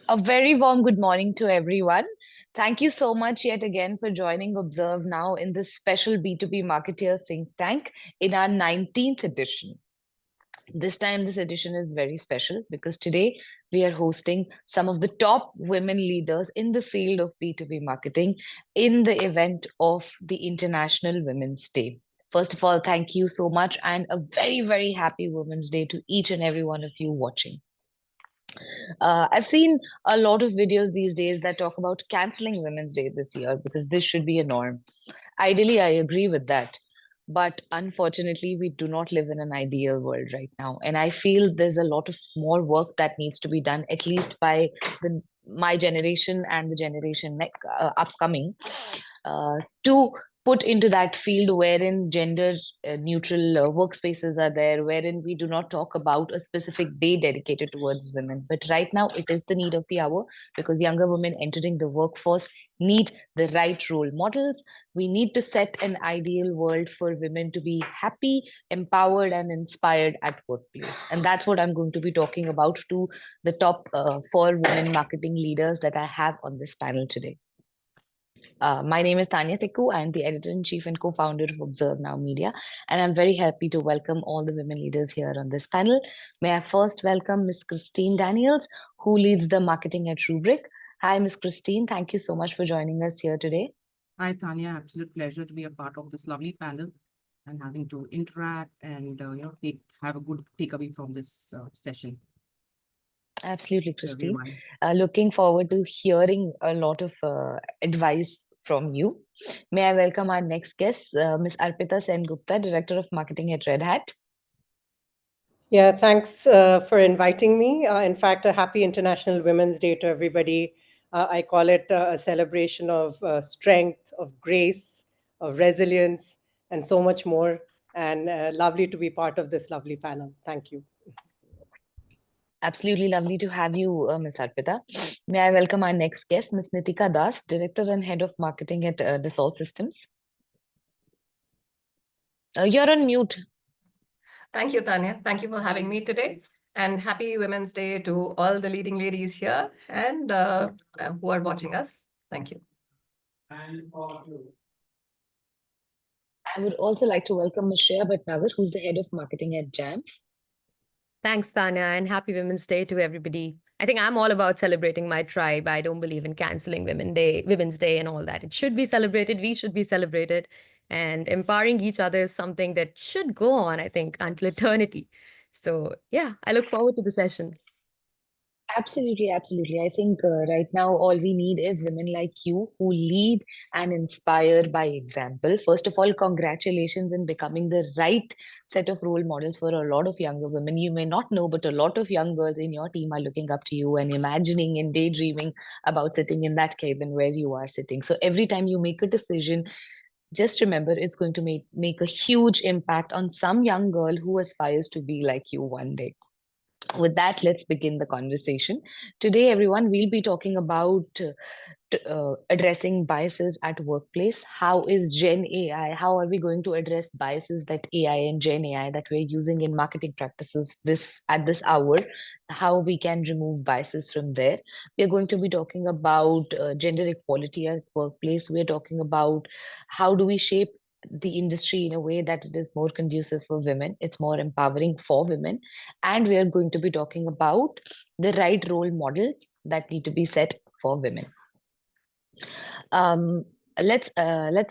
A very warm good morning to everyone. Thank you so much yet again for joining Observe Now in this special B2B Marketeer Think Tank in our 19th edition. This time, this edition is very special because today we are hosting some of the top women leaders in the field of B2B marketing in the event of the International Women's Day. First of all, thank you so much and a very, very happy Women's Day to each and every one of you watching. I've seen a lot of videos these days that talk about canceling Women's Day this year because this should be a norm. Ideally, I agree with that. But unfortunately, we do not live in an ideal world right now. And I feel there's a lot of more work that needs to be done, at least by my generation and the generation upcoming, to put into that field wherein gender neutral workspaces are there, wherein we do not talk about a specific day dedicated towards women. But right now, it is the need of the hour because younger women entering the workforce need the right role models. We need to set an ideal world for women to be happy, empowered, and inspired at workplace. And that's what I'm going to be talking about to the top 4 women marketing leaders that I have on this panel today. My name is Taniya Tikoo. I'm the editor-in-chief and co-founder of ObserveNow Media, and I'm very happy to welcome all the women leaders here on this panel. May I first welcome Ms. Christine Daniels, who leads the marketing at Rubrik. Hi, Ms. Christine. Thank you so much for joining us here today. Hi, Taniya. Absolute pleasure to be a part of this lovely panel and having to interact and have a good takeaway from this session. Absolutely, Christine. Looking forward to hearing a lot of advice from you. May I welcome our next guest, Ms. Arpita Sengupta, Director of Marketing at Red Hat. Yeah, thanks for inviting me. In fact, a happy International Women's Day to everybody. I call it a celebration of strength, of grace, of resilience, and so much more. And lovely to be part of this lovely panel. Thank you. Absolutely lovely to have you, Ms. Arpita. May I welcome our next guest, Ms. Nitika Das, Director and Head of Marketing at Dassault Systems. You're on mute. Thank you, Taniya. Thank you for having me today. And happy Women's Day to all the leading ladies here and who are watching us. Thank you. I would also like to welcome Ms. Shreya Bhatnagar, who's the Head of Marketing at Jamf. Thanks, Taniya, and happy Women's Day to everybody. I think I'm all about celebrating my tribe. I don't believe in canceling Women's Day and all that. It should be celebrated. We should be celebrated. And empowering each other is something that should go on, I think, until eternity. So yeah, I look forward to the session. Absolutely, absolutely. I think right now all we need is women like you who lead and inspire by example. First of all, congratulations in becoming the right set of role models for a lot of younger women. You may not know, but a lot of young girls in your team are looking up to you and imagining and daydreaming about sitting in that cabin where you are sitting. So every time you make a decision, just remember it's going to make a huge impact on some young girl who aspires to be like you one day. With that, let's begin the conversation. Today, everyone, we'll be talking about addressing biases at workplace. How is Gen AI? How are we going to address biases that AI and Gen AI that we're using in marketing practices at this hour? How we can remove biases from there? We're going to be talking about gender equality at workplace. We're talking about how do we shape the industry in a way that it is more conducive for women, it's more empowering for women, and we are going to be talking about the right role models that need to be set for women. Let's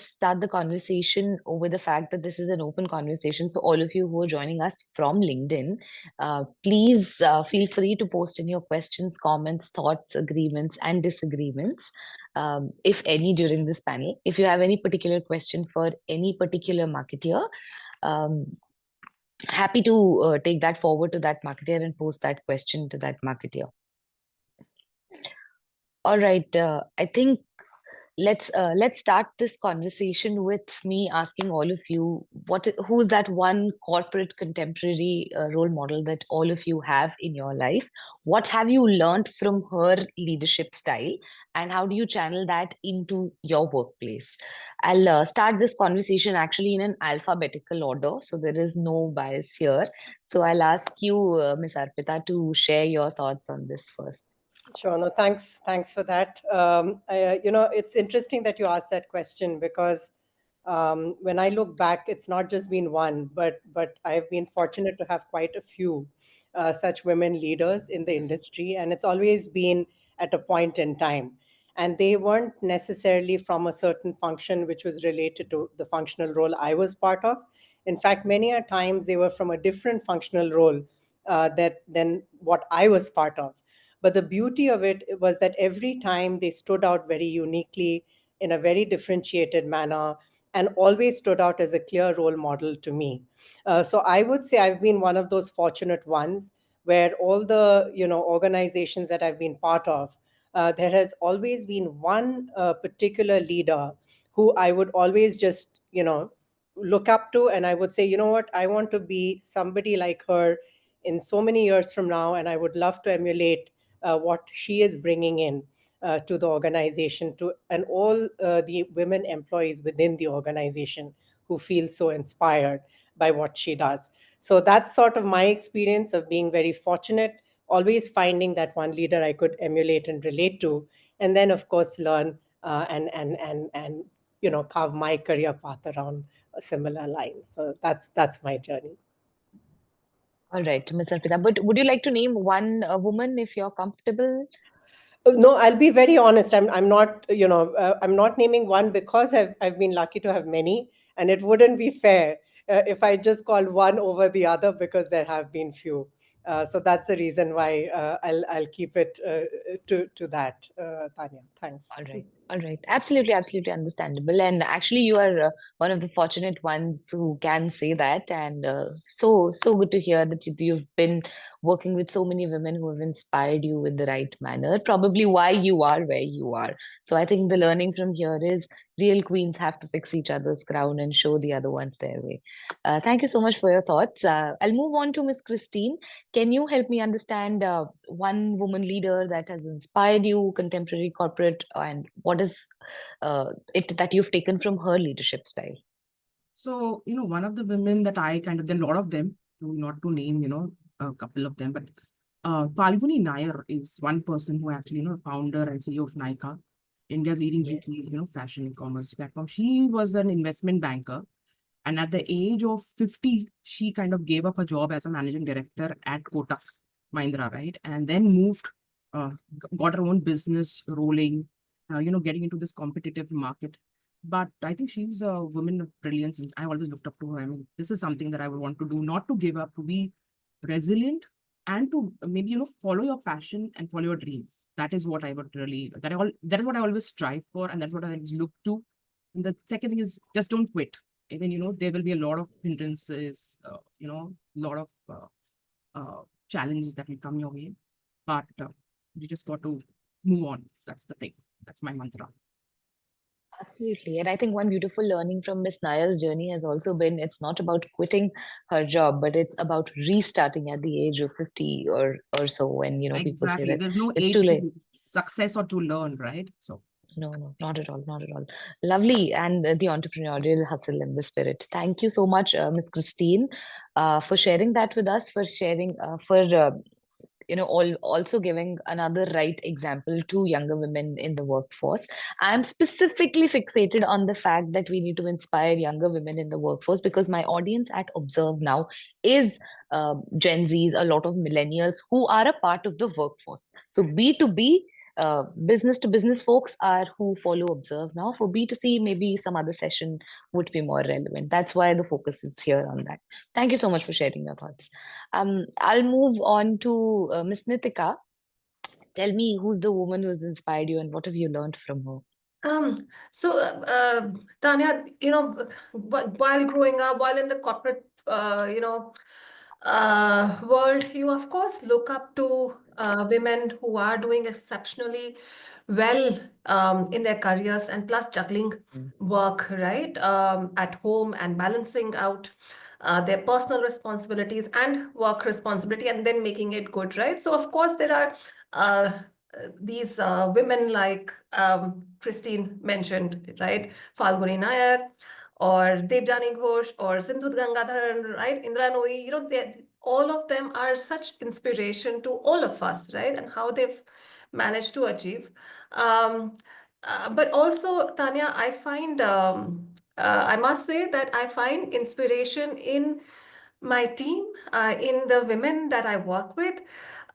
start the conversation with the fact that this is an open conversation. So all of you who are joining us from LinkedIn, please feel free to post in your questions, comments, thoughts, agreements, and disagreements, if any, during this panel. If you have any particular question for any particular marketeer, happy to take that forward to that marketeer and post that question to that marketeer. All right, I think let's start this conversation with me asking all of you, who's that one corporate contemporary role model that all of you have in your life? What have you learned from her leadership style, and how do you channel that into your workplace? I'll start this conversation actually in an alphabetical order, so there is no bias here. So I'll ask you, Ms. Arpita, to share your thoughts on this first. Sure. No, thanks for that. It's interesting that you asked that question because when I look back, it's not just been one, but I've been fortunate to have quite a few such women leaders in the industry, and it's always been at a point in time. And they weren't necessarily from a certain function which was related to the functional role I was part of. In fact, many a times they were from a different functional role than what I was part of. But the beauty of it was that every time they stood out very uniquely in a very differentiated manner and always stood out as a clear role model to me. So I would say I've been one of those fortunate ones where all the organizations that I've been part of, there has always been one particular leader who I would always just look up to, and I would say, you know what, I want to be somebody like her in so many years from now, and I would love to emulate what she is bringing in to the organization, and all the women employees within the organization who feel so inspired by what she does. So that's sort of my experience of being very fortunate, always finding that one leader I could emulate and relate to, and then of course learn and carve my career path around a similar lines. So that's my journey. All right, Ms. Arpita. But would you like to name one woman if you're comfortable? No, I'll be very honest. I'm not, I'm not naming one because I've been lucky to have many, and it wouldn't be fair if I just called one over the other because there have been few. So that's the reason why I'll keep it to that, Tanya. Thanks. All right. All right. Absolutely, absolutely understandable. And actually, you are one of the fortunate ones who can say that. And so good to hear that you've been working with so many women who have inspired you in the right manner, probably why you are where you are. So I think the learning from here is real queens have to fix each other's crown and show the other ones their way. Thank you so much for your thoughts. I'll move on to Miss Christine. Can you help me understand one woman leader that has inspired you, contemporary corporate, and what is it that you've taken from her leadership style? So, one of the women that I there are a lot of them, not to name, a couple of them, but Falguni Nair is one person who actually, founder and CEO of Nykaa, India's leading Yes. beauty, fashion e-commerce platform. She was an investment banker. And at the age of 50, she kind of gave up her job as a managing director at Kotak Mahindra, right? And then moved, got her own business rolling, getting into this competitive market. But I think she's a woman of brilliance, and I always looked up to her. I mean, this is something that I would want to do, not to give up, to be resilient and to maybe, follow your passion and follow your dreams. That is what I would really, that is what I always strive for, and that's what I always look to. And the second thing is just don't quit. Even, there will be a lot of hindrances, a lot of challenges that will come your way, but you just got to move on. That's the thing. That's my mantra. Absolutely. And I think one beautiful learning from Miss Nair's journey has also been it's not about quitting her job, but it's about restarting at the age of 50 or so when, people say Exactly. that There's no it's age too late. to success or to learn, right? So No, not at all, not at all. Lovely. And the entrepreneurial hustle and the spirit. Thank you so much, Miss Christine, for sharing that with us, for sharing, also giving another right example to younger women in the workforce. I'm specifically fixated on the fact that we need to inspire younger women in the workforce because my audience at ObserveNow is Gen Zs, a lot of millennials who are a part of the workforce. So B2B, business to business folks are who follow ObserveNow. For B2C, maybe some other session would be more relevant. That's why the focus is here on that. Thank you so much for sharing your thoughts. I'll move on to Miss Nitika. Tell me who's the woman who's inspired you and what have you learned from her? Tanya, while growing up, while in the corporate, world, you of course look up to women who are doing exceptionally well in their careers and plus juggling work, right, at home and balancing out their personal responsibilities and work responsibility and then making it good, right? So of course there are these women like Christine mentioned, right? Falguni Nayak or Debjani Ghosh or Sindhu Gangadharan, right? Indra Nooyi, all of them are such inspiration to all of us, right? And how they've managed to achieve. But also, Tanya, I find, I must say that I find inspiration in my team, in the women that I work with.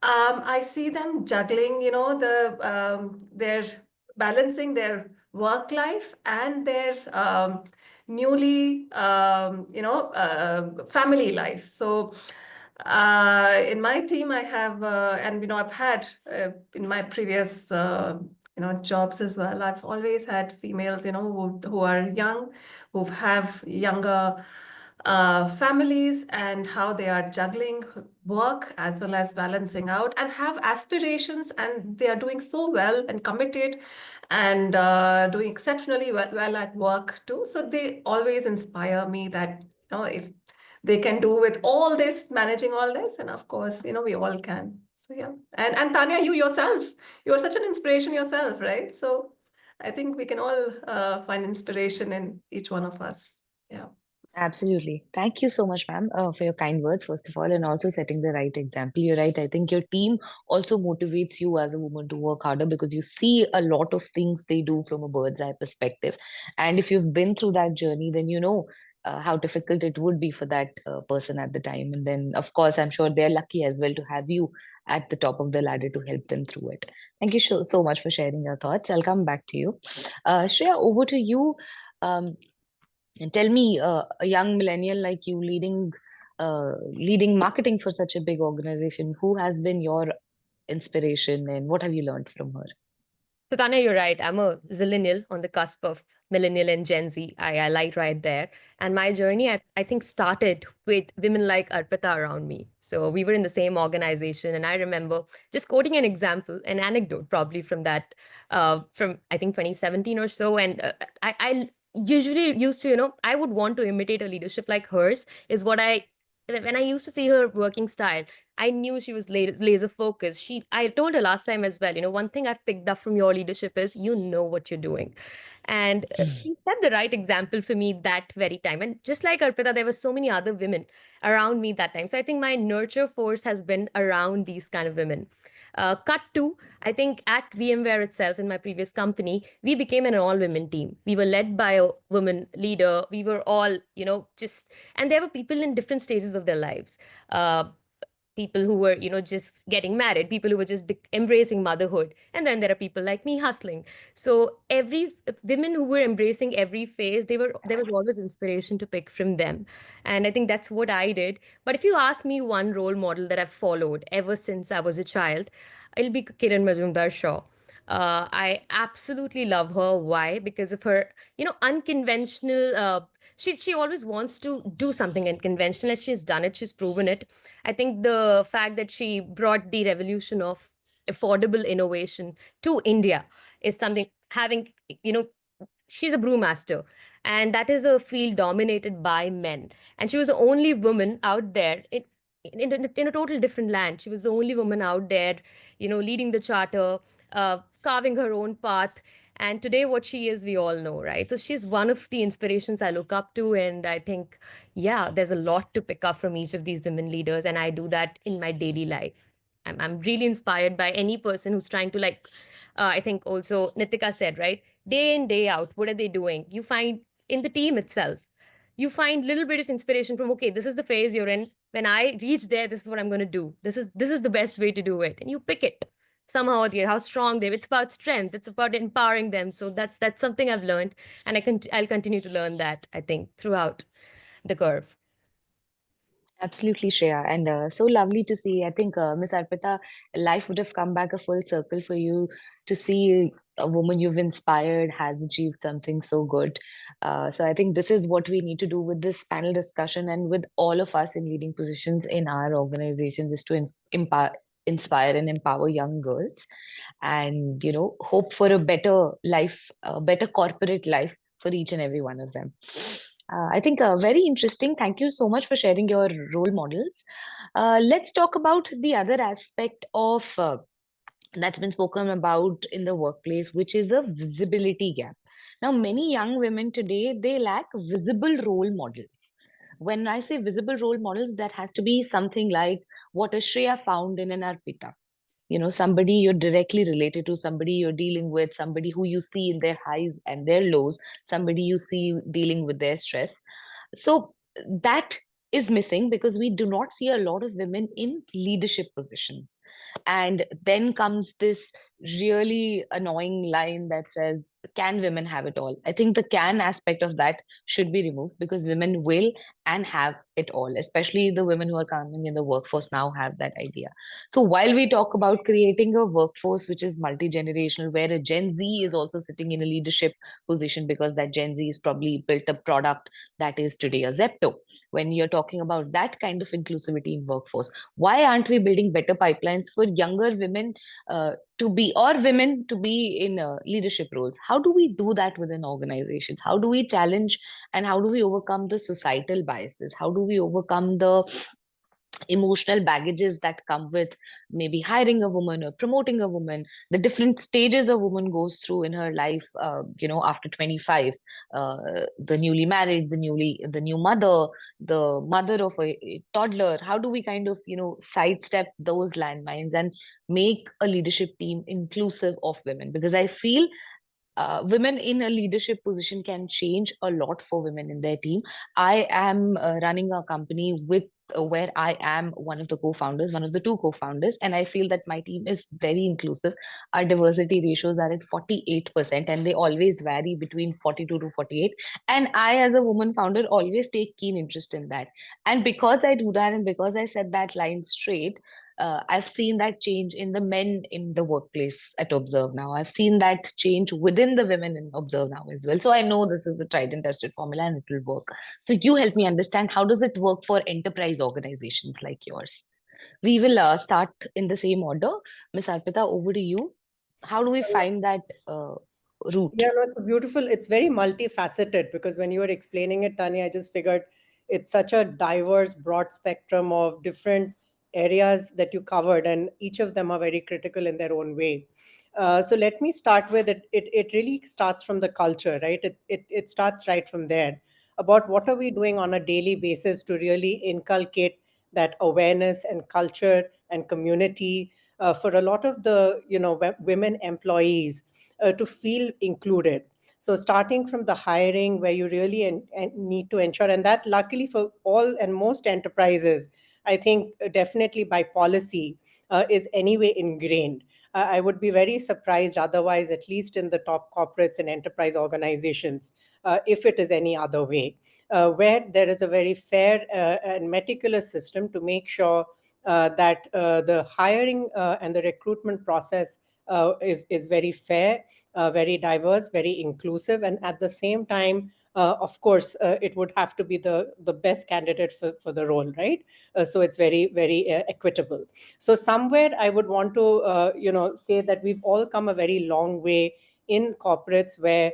I see them juggling, they're balancing their work life and their family life. So in my team, I have, and I've had in my previous, jobs as well. I've always had females, who are young, who have younger families, and how they are juggling work as well as balancing out, and have aspirations, and they are doing so well and committed, and doing exceptionally well at work too. So they always inspire me that, if they can do with all this, managing all this, and of course, we all can. So yeah. And Tanya, you yourself, you are such an inspiration yourself, right? So I think we can all find inspiration in each one of us. Yeah. Absolutely. Thank you so much, ma'am, for your kind words, first of all, and also setting the right example. You're right. I think your team also motivates you as a woman to work harder because you see a lot of things they do from a bird's eye perspective. And if you've been through that journey, then you know how difficult it would be for that person at the time. And then, of course, I'm sure they're lucky as well to have you at the top of the ladder to help them through it. Thank you so much for sharing your thoughts. I'll come back to you. Shreya, over to you. And tell me, a young millennial like you leading marketing for such a big organization, who has been your inspiration and what have you learned from her? So Tanya, you're right. I'm a zillennial on the cusp of millennial and Gen Z. I light right there. And my journey, I think, started with women like Arpita around me. So we were in the same organization. And I remember just quoting an example, an anecdote probably from that, from I think 2017 or so. And I usually used to, I would want to imitate a leadership like hers, is what when I used to see her working style, I knew she was laser focused. I told her last time as well, one thing I've picked up from your leadership is you know what you're doing. And she set the right example for me that very time. And just like Arpita, there were so many other women around me that time. So I think my nurture force has been around these kind of women. Cut to, I think at VMware itself, in my previous company, we became an all-women team. We were led by a woman leader. We were all, and there were people in different stages of their lives. People who were, just getting married, people who were just embracing motherhood. And then there are people like me hustling. So every women who were embracing every phase, there was always inspiration to pick from them. And I think that's what I did. But if you ask me one role model that I've followed ever since I was a child, it'll be Kiran Majumdar-Shaw. I absolutely love her. Why? Because of her, unconventional. She always wants to do something unconventional, and she's done it. She's proven it. I think the fact that she brought the revolution of affordable innovation to India is something. She's a brewmaster, and that is a field dominated by men. And she was the only woman out there in a total different land. She was the only woman out there, leading the charter, carving her own path. And today, what she is, we all know, right? So she's one of the inspirations I look up to. And I think, yeah, there's a lot to pick up from each of these women leaders. And I do that in my daily life. I'm really inspired by any person who's trying to, I think also Nitika said, right? Day in, day out, what are they doing? You find in the team itself, you find little bit of inspiration from, okay, this is the phase you're in. When I reach there, this is what I'm going to do. This is the best way to do it. And you pick it somehow or the other, how strong they are. It's about strength. It's about empowering them. So that's something I've learned. And I'll continue to learn that, I think, throughout the curve. Absolutely, Shreya. And so lovely to see. I think, Miss Arpita, life would have come back a full circle for you to see a woman you've inspired has achieved something so good. So I think this is what we need to do with this panel discussion and with all of us in leading positions in our organizations, is to inspire and empower young girls and, hope for a better life, a better corporate life for each and every one of them. I think very interesting. Thank you so much for sharing your role models. Let's talk about the other aspect of that's been spoken about in the workplace, which is the visibility gap. Now, many young women today, they lack visible role models. When I say visible role models, that has to be something like what a Shreya found in an Arpita. somebody you're directly related to, somebody you're dealing with, somebody who you see in their highs and their lows, somebody you see dealing with their stress. So that is missing because we do not see a lot of women in leadership positions. And then comes this really annoying line that says, can women have it all? I think the can aspect of that should be removed, because women will and have it all, especially the women who are coming in the workforce now have that idea. So while we talk about creating a workforce which is multi-generational, where a Gen Z is also sitting in a leadership position because that Gen Z is probably built a product that is today a Zepto. When you're talking about that kind of inclusivity in workforce, why aren't we building better pipelines for younger women to be, or women to be in leadership roles? How do we do that within organizations? How do we challenge and how do we overcome the societal biases? How do we overcome the emotional baggages that come with maybe hiring a woman or promoting a woman, the different stages a woman goes through in her life, after 25, the newly married, the new mother, the mother of a toddler? How do we kind of, sidestep those landmines and make a leadership team inclusive of women? Because I feel women in a leadership position can change a lot for women in their team. I am running a company with where I am one of the co-founders, one of the two co-founders, and I feel that my team is very inclusive. Our diversity ratios are at 48%, and they always vary between 42 to 48. And I, as a woman founder, always take keen interest in that. And because I do that, and because I set that line straight, I've seen that change in the men in the workplace at ObserveNow. I've seen that change within the women in ObserveNow as well. So I know this is a tried and tested formula and it will work. So you help me understand, how does it work for enterprise organizations like yours? We will start in the same order. Ms. Arpita, over to you. How do we find that route? Yeah, no, it's beautiful. It's very multifaceted, because when you were explaining it, Tanya, I just figured it's such a diverse, broad spectrum of different areas that you covered, and each of them are very critical in their own way. So let me start with it. It really starts from the culture, right? It starts right from there, about what are we doing on a daily basis to really inculcate that awareness and culture and community for a lot of the women employees to feel included. So starting from the hiring, where you really need to ensure, and that luckily for all and most enterprises, I think definitely by policy is anyway ingrained. I would be very surprised otherwise, at least in the top corporates and enterprise organizations, if it is any other way, where there is a very fair and meticulous system to make sure that the hiring and the recruitment process is very fair, very diverse, very inclusive, and at the same time, of course, it would have to be the best candidate for the role, right? So it's very, very equitable. So somewhere I would want to, say that we've all come a very long way in corporates, where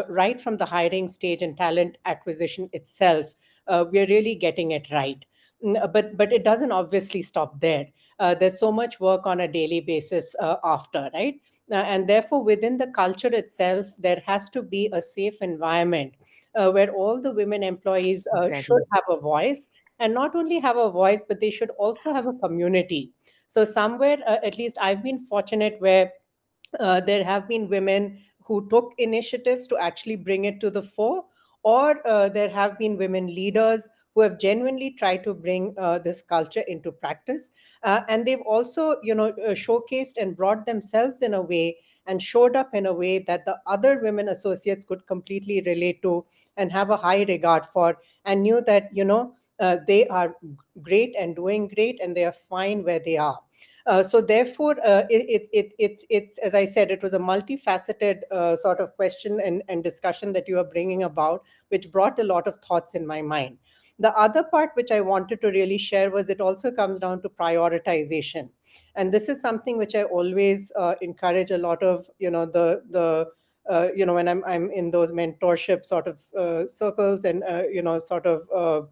right from the hiring stage and talent acquisition itself, we're really getting it right. But it doesn't obviously stop there. There's so much work on a daily basis after, right? And therefore, within the culture itself, there has to be a safe environment where all the women employees should Exactly. have a voice, and not only have a voice, but they should also have a community. So somewhere, at least I've been fortunate, where there have been women who took initiatives to actually bring it to the fore, or there have been women leaders who have genuinely tried to bring this culture into practice. And they've also, showcased and brought themselves in a way and showed up in a way that the other women associates could completely relate to and have a high regard for, and knew that, they are great and doing great, and they are fine where they are. So therefore, it's, as I said, it was a multifaceted sort of question and discussion that you are bringing about, which brought a lot of thoughts in my mind. The other part which I wanted to really share was, it also comes down to prioritization, and this is something which I always encourage a lot of, when I'm in those mentorship sort of circles, and sort of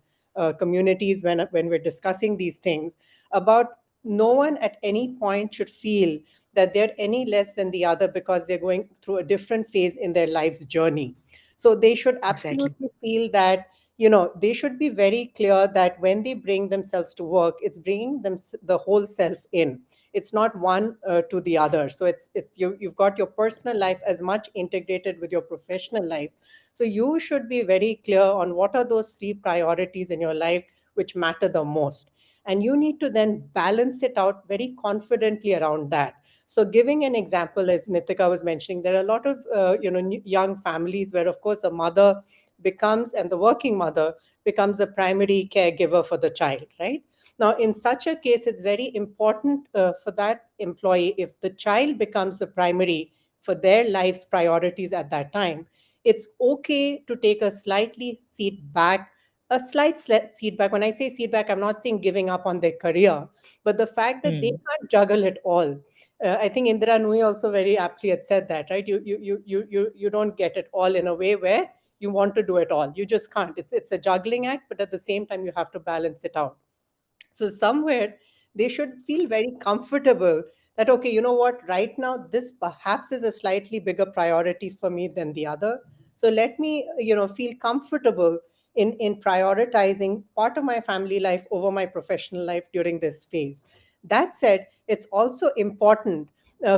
communities, when we're discussing these things, about no one at any point should feel that they're any less than the other because they're going through a different phase in their life's journey. So they should Exactly. absolutely feel that, they should be very clear that when they bring themselves to work, it's bringing them the whole self in. It's not one to the other. So you've got your personal life as much integrated with your professional life. So you should be very clear on what are those three priorities in your life which matter the most. And you need to then balance it out very confidently around that. So giving an example, as Nitika was mentioning, there are a lot of young families where, of course, a mother becomes, and the working mother becomes a primary caregiver for the child, right? Now, in such a case, it's very important for that employee, if the child becomes the primary for their life's priorities at that time, it's okay to take a slightly seat back, a slight seat back. When I say seat back, I'm not saying giving up on their career, but the fact that they can't juggle it all. I think Indira Nui also very aptly had said that, right? You don't get it all in a way where you want to do it all. You just can't. It's a juggling act, but at the same time, you have to balance it out. So somewhere they should feel very comfortable that, okay, you know what, right now, this perhaps is a slightly bigger priority for me than the other. So let me, feel comfortable in prioritizing part of my family life over my professional life during this phase. That said, it's also important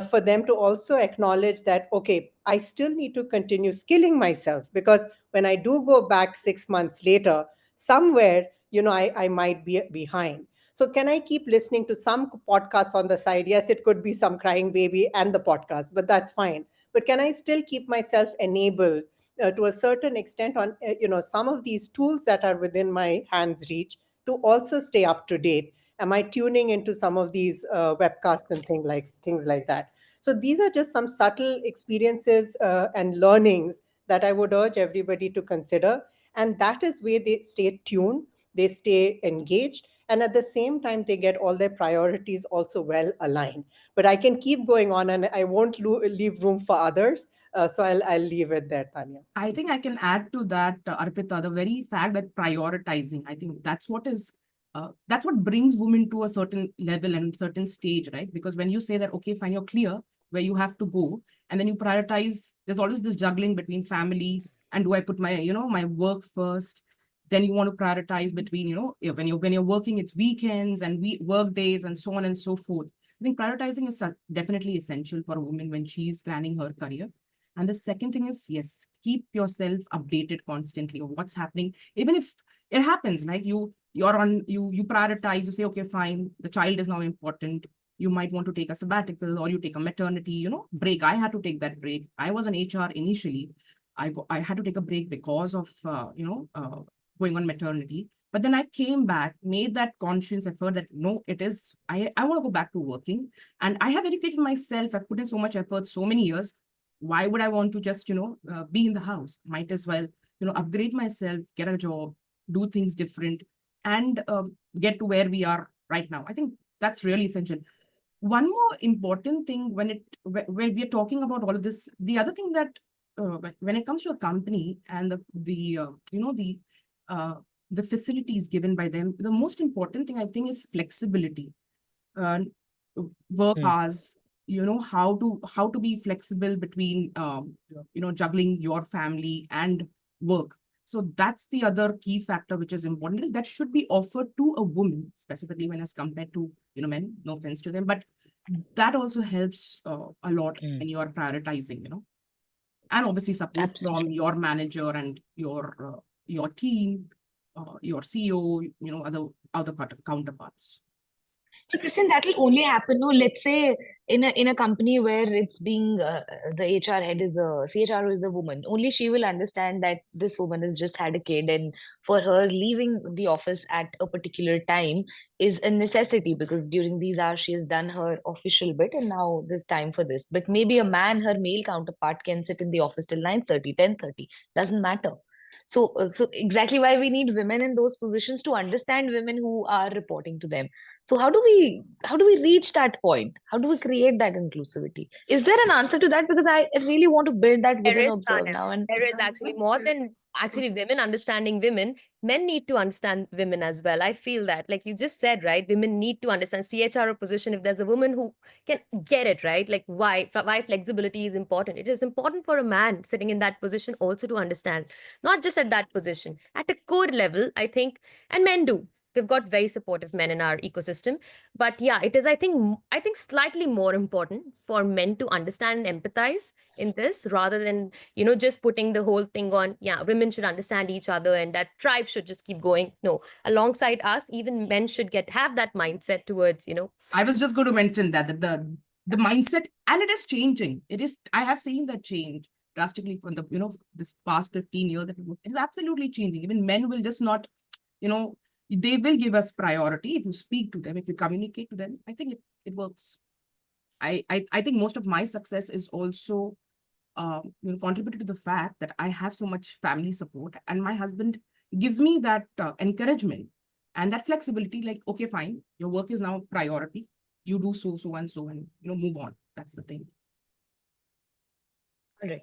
for them to also acknowledge that, okay, I still need to continue skilling myself, because when I do go back 6 months later, somewhere, I might be behind. So can I keep listening to some podcasts on the side? Yes, it could be some crying baby and the podcast, but that's fine. But can I still keep myself enabled to a certain extent on some of these tools that are within my hands reach to also stay up to date? Am I tuning into some of these webcasts and things like that? So these are just some subtle experiences and learnings that I would urge everybody to consider. And that is where they stay tuned, they stay engaged, and at the same time, they get all their priorities also well aligned. But I can keep going on, and I won't leave room for others. So I'll leave it there, Tanya. I think I can add to that, Arpita, the very fact that prioritizing, I think that's what brings women to a certain level and certain stage, right? Because when you say that, okay, fine, you're clear where you have to go, and then you prioritize, there's always this juggling between family and do I put my, my work first? Then you want to prioritize between, when you're working, it's weekends and work days and so on and so forth. I think prioritizing is definitely essential for a woman when she's planning her career. And the second thing is, yes, keep yourself updated constantly of what's happening. Even if it happens, like you prioritize, you say, okay, fine, the child is now important. You might want to take a sabbatical or you take a maternity, break. I had to take that break. I was an HR initially. I had to take a break because of, going on maternity. But then I came back, made that conscious effort that no, I want to go back to working. And I have educated myself. I've put in so much effort, so many years. Why would I want to just, be in the house? Might as well, upgrade myself, get a job, do things different, and get to where we are right now. I think that's really essential. One more important thing when we are talking about all of this, the other thing that when it comes to a company and the facilities given by them, the most important thing I think is flexibility. Work hours, how to be flexible between juggling your family and work. So that's the other key factor which is important, is that should be offered to a woman, specifically when as compared to men. No offense to them, but that also helps a lot when you are prioritizing, and obviously support from your manager and your team, your CEO, other counterparts. But Kristen, that will only happen, no, let's say in a company where it's being the HR head is CHRO is a woman. Only she will understand that this woman has just had a kid, and for her leaving the office at a particular time is a necessity, because during these hours she has done her official bit and now there's time for this. But maybe a man, her male counterpart, can sit in the office till 9:30, 10:30. Doesn't matter. So exactly why we need women in those positions, to understand women who are reporting to them. So how do we reach that point? How do we create that inclusivity? Is there an answer to that? Because I really want to build that There within is, Tanya. ObserveNow. And There is actually more than actually women understanding women. men need to understand women as well. I feel that, like you just said, right? Women need to understand CHRO position. If there's a woman who can get it, right? Like why flexibility is important. It is important for a man sitting in that position also to understand, not just at that position, at a core level, I think, and men do. We've got very supportive men in our ecosystem. But yeah, it is, I think slightly more important for men to understand and empathize in this rather than, just putting the whole thing on, yeah, women should understand each other and that tribe should just keep going. No, alongside us, even men should have that mindset towards, I was just going to mention that the mindset, and it is changing. It is, I have seen that change drastically from the, this past 15 years. It's absolutely changing. Even men will just not, they will give us priority if you speak to them, if you communicate to them. I think it works. I think most of my success is also contributed to the fact that I have so much family support, and my husband gives me that encouragement and that flexibility. Like, okay, fine, your work is now priority. You do so and so, and move on. That's the thing. All right.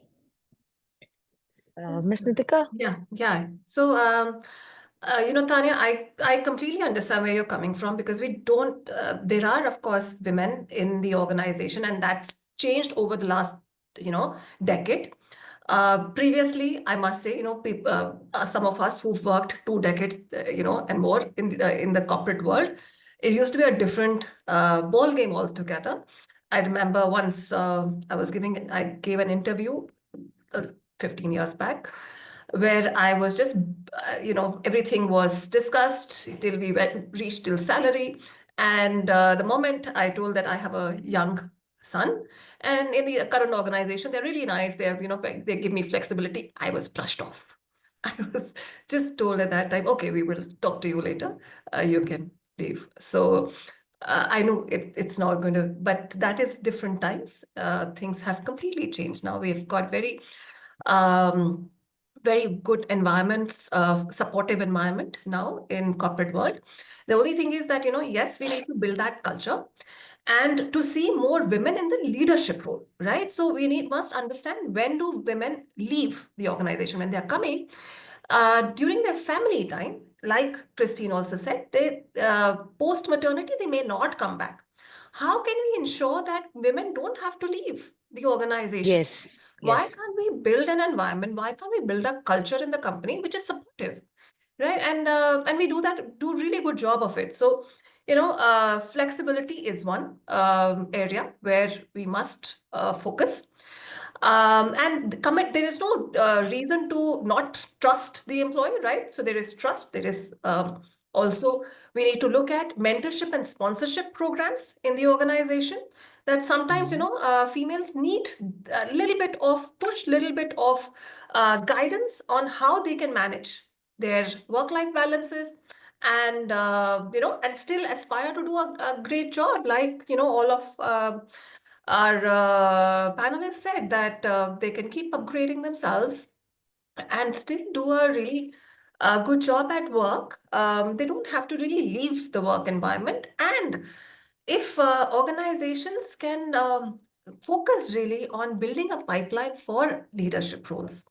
Yes. Miss Nitika? Yeah. So, Tanya, I completely understand where you're coming from, because we don't, there are, of course, women in the organization, and that's changed over the last, decade. Previously, I must say, some of us who've worked 2 decades, and more in the corporate world, it used to be a different ball game altogether. I remember once I gave an interview 15 years back, where I was just, everything was discussed till we reached till salary. And the moment I told that I have a young son, and in the current organization, they're really nice. They give me flexibility. I was brushed off. I was just told at that time, okay, we will talk to you later. You can leave. So I know it's not going to, but that is different times. Things have completely changed now. We've got very good environments, supportive environment now in corporate world. The only thing is that, yes, we need to build that culture and to see more women in the leadership role, right? So we must understand, when do women leave the organization? When they're coming, during their family time, like Christine also said, they post-maternity, they may not come back. How can we ensure that women don't have to leave the organization? Yes. Why Yes. can't we build an environment? Why can't we build a culture in the company which is supportive, right? And we do a really good job of it. So, flexibility is one area where we must focus. And commit. There is no reason to not trust the employee, right? So there is trust. There is also, we need to look at mentorship and sponsorship programs in the organization, that sometimes, females need a little bit of push, little bit of guidance on how they can manage their work-life balances, and and still aspire to do a great job, like all of our panelists said, that they can keep upgrading themselves and still do a really good job at work. They don't have to really leave the work environment. And if organizations can focus really on building a pipeline for leadership roles,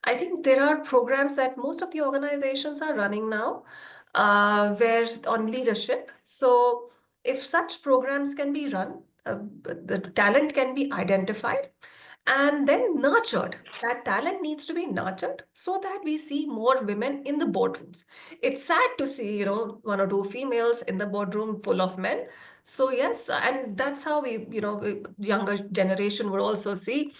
I think there are programs that most of the organizations are running now, where on leadership. So if such programs can be run, the talent can be identified and then nurtured. That talent needs to be nurtured so that we see more women in the boardrooms. It's sad to see, one or two females in the boardroom full of men. So yes, and that's how younger generation would also see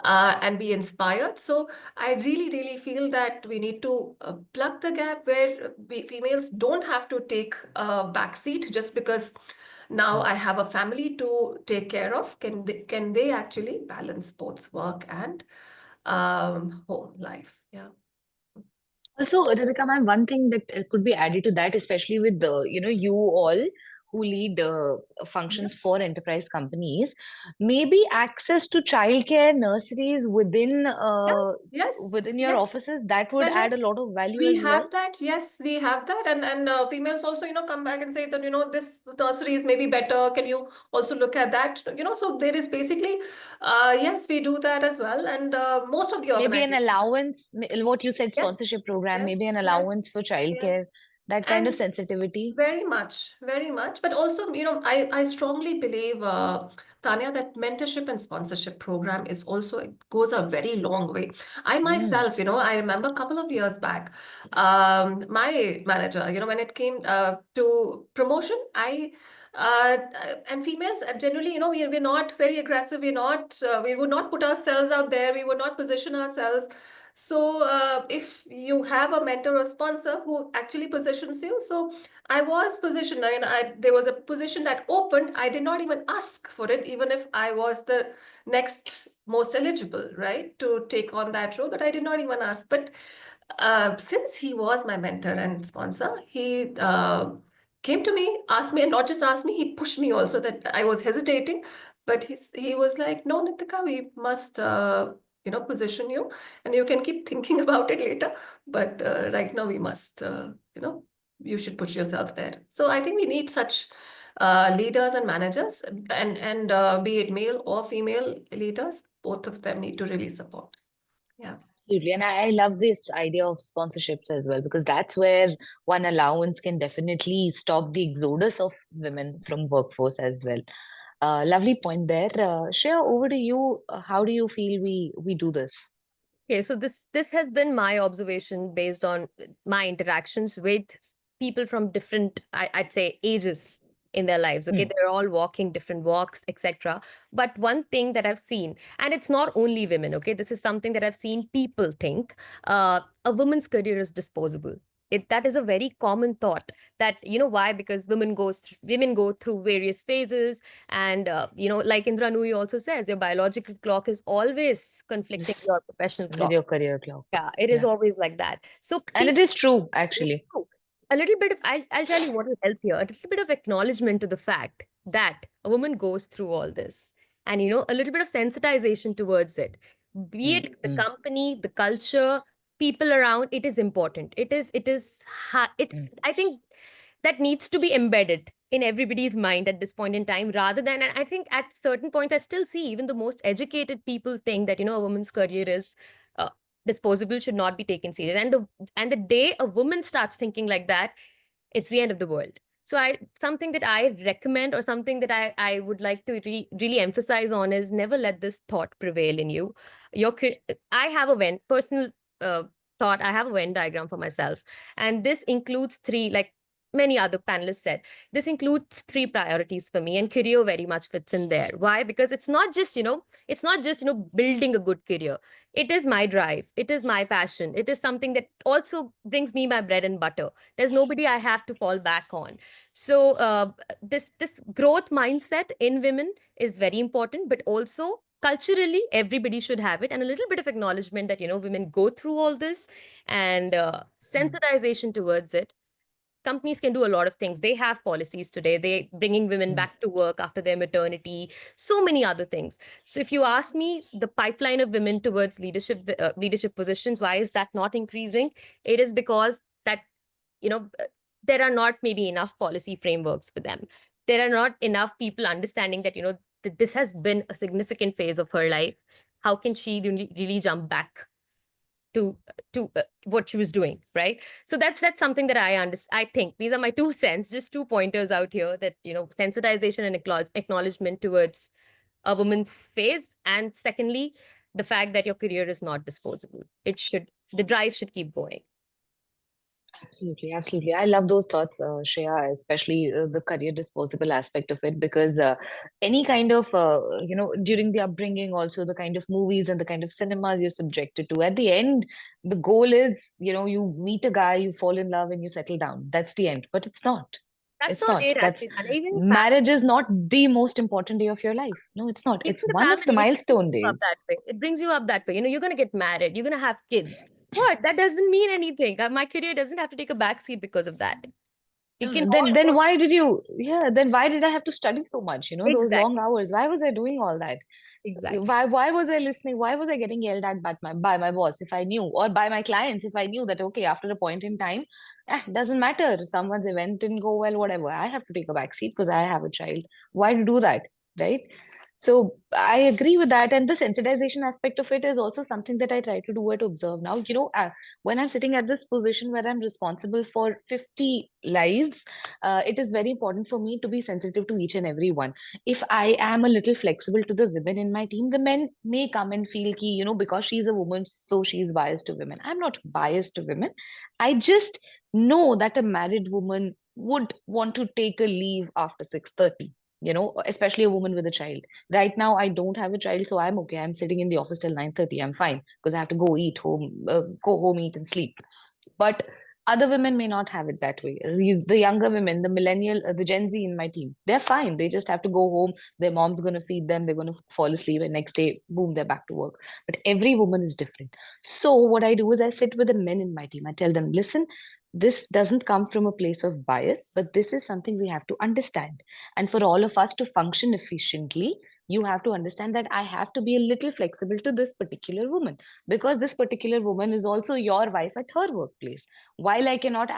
and be inspired. So I really, really feel that we need to plug the gap where females don't have to take a backseat just because now I have a family to take care of. Can they actually balance both work and home life? Yeah. Also, Radhika ma'am, one thing that could be added to that, especially with the, you all who lead functions for enterprise companies, maybe access to childcare nurseries within Yes, within your yes. offices, that would Well, add a lot of value we as well. have that. Yes, we have that. And females also, come back and say that, this nursery is maybe better. Can you also look at that? So there is basically, yes, we do that as well. And most of the Maybe an organizations. allowance, what you said, Yes, sponsorship program, yes, maybe an yes, allowance for childcare, yes. that kind of And sensitivity. very much, very much. But also, I strongly believe, Tanya, that mentorship and sponsorship program is also, it goes a very long way. I myself, I remember a couple of years back, my manager, when it came to promotion, and females generally, we're not very aggressive. We would not put ourselves out there. We would not position ourselves. So if you have a mentor or sponsor who actually positions you, so I was positioned. There was a position that opened. I did not even ask for it, even if I was the next most eligible, right, to take on that role. But I did not even ask. But since he was my mentor and sponsor, he came to me, asked me, and not just asked me, he pushed me also, that I was hesitating. But he was like, no, Nitika, we must, position you, and you can keep thinking about it later. But right now we must, you should put yourself there. So I think we need such leaders and managers, and be it male or female leaders, both of them need to really support. Yeah. Absolutely. And I love this idea of sponsorships as well, because that's where one allowance can definitely stop the exodus of women from workforce as well. Lovely point there. Shreya, over to you. How do you feel we do this? Okay, so this has been my observation based on my interactions with people from different, I'd say, ages in their lives. Okay, they're all walking different walks, etc. But one thing that I've seen, and it's not only women, okay, this is something that I've seen people think, a woman's career is disposable. That is a very common thought, that why, because women go through various phases, and like Indra Nui also says, your biological clock is always conflicting with your professional With clock. your career clock. Yeah, it is always like that. So And it is true, actually. a little bit of, I'll tell you what will help here, a little bit of acknowledgement to the fact that a woman goes through all this, and a little bit of sensitization towards it, be it the company, the culture, people around. It is important. I think that needs to be embedded in everybody's mind at this point in time, rather than, and I think at certain points I still see even the most educated people think that a woman's career is uh, disposable, should not be taken serious, and the day a woman starts thinking like that, it's the end of the world. So something that I recommend, or something that I would like to really emphasize on, is never let this thought prevail in you. I have a personal uh, thought. I have a Venn diagram for myself, and this includes three, like many other panelists said, this includes three priorities for me, and career very much fits in there. Why? Because it's not just building a good career. It is my drive, it is my passion, it is something that also brings me my bread and butter. There's nobody I have to fall back on. So this growth mindset in women is very important, but also culturally everybody should have it, and a little bit of acknowledgement that women go through all this, and sensitization towards it. Companies can do a lot of things. They have policies today. They bringing women back to work after their maternity, so many other things. So if you ask me, the pipeline of women towards leadership positions, why is that not increasing? It is because that there are not maybe enough policy frameworks for them. There are not enough people understanding that that this has been a significant phase of her life. How can she really jump back to what she was doing, right? So that's something that I understand. I think these are my 2 cents, just 2 pointers out here, that sensitization and acknowledgement towards a woman's phase, and secondly, the fact that your career is not disposable. The drive should keep going. Absolutely, absolutely. I love those thoughts, Shreya, especially the career disposable aspect of it, because any kind of, during the upbringing, also the kind of movies and the kind of cinemas you're subjected to, at the end, the goal is, you meet a guy, you fall in love, and you settle down. That's the end. But it's not. That's It's not not. it, That's actually. And even marriage is not the most important day of your life. No, it's not. even It's the one of the family, milestone brings you up days. that way. It brings you up that way. You're going to get married. You're going to have kids. What? That doesn't mean anything. My career doesn't have to take a backseat because of that. We can Then all then work. why did you then why did I have to study so much, those long Exactly. hours? Why was I doing all that? Exactly. Why was I listening? Why was I getting yelled at by my boss if I knew, or by my clients if I knew that, okay, after a point in time, doesn't matter. Someone's event didn't go well, whatever. I have to take a back seat because I have a child. Why to do that, right? So I agree with that. And the sensitization aspect of it is also something that I try to do at ObserveNow. When I'm sitting at this position where I'm responsible for 50 lives, it is very important for me to be sensitive to each and every one. If I am a little flexible to the women in my team, the men may come and feel ki, because she's a woman, so she's biased to women. I'm not biased to women. I just know that a married woman would want to take a leave after 6:30, especially a woman with a child. Right now, I don't have a child, so I'm okay. I'm sitting in the office till 9:30. I'm fine because I have to go home, eat and sleep. But other women may not have it that way. The younger women, the millennial, the Gen Z in my team, they're fine. They just have to go home. Their mom's going to feed them. They're going to fall asleep, and next day, boom, they're back to work. But every woman is different. So what I do is I sit with the men in my team. I tell them, listen, this doesn't come from a place of bias, but this is something we have to understand. And for all of us to function efficiently, you have to understand that I have to be a little flexible to this particular woman, because this particular woman is also your wife at her workplace. While I cannot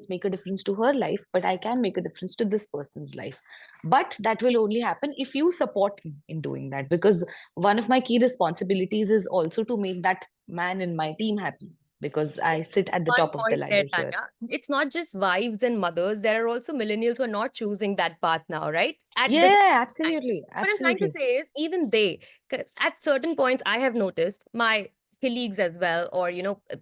make a difference to her life, but I can make a difference to this person's life. But that will only happen if you support me in doing that, because one of my key responsibilities is also to make that man in my team happy, because I sit at the One top of the point there, ladder here. Tanya. It's not just wives and mothers. There are also millennials who are not choosing that path now, right? Yeah, Time. absolutely. What I'm trying to say is, even they, because at certain points, I have noticed my colleagues as well, or